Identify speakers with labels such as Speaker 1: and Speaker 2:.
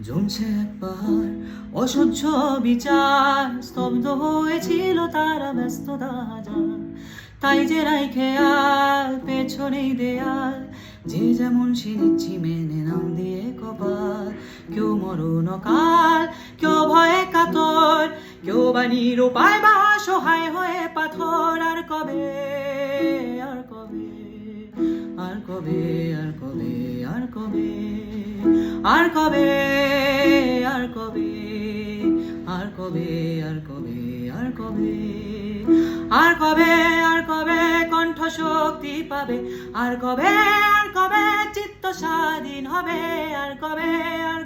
Speaker 1: জমছে এক পাহাড় অসহ্য বিচার, স্তব্ধ হয়েছিল তারা ব্যস্ততা হাজার। তাই যে রাই খেয়াল পেছনেই দেয়াল, যে যেমন সে নিচ্ছি মেনে নাম দিয়ে কপাল। কেউ মরণ কাল, কেউ ভয়ে কাতর, কেউ বা নিরুপায় বা সহায় হয়ে পাথর। আর কবে, আর কবে, আর কবে, আর কবে, আর কবে, আর কবে, আর কবে, আর কবে, আর কবে, আর কবে, আর কবে, আর কবে কণ্ঠ শক্তি পাবে, আর কবে, আর কবে চিত্ত স্বাধীন হবে, আর কবে, আর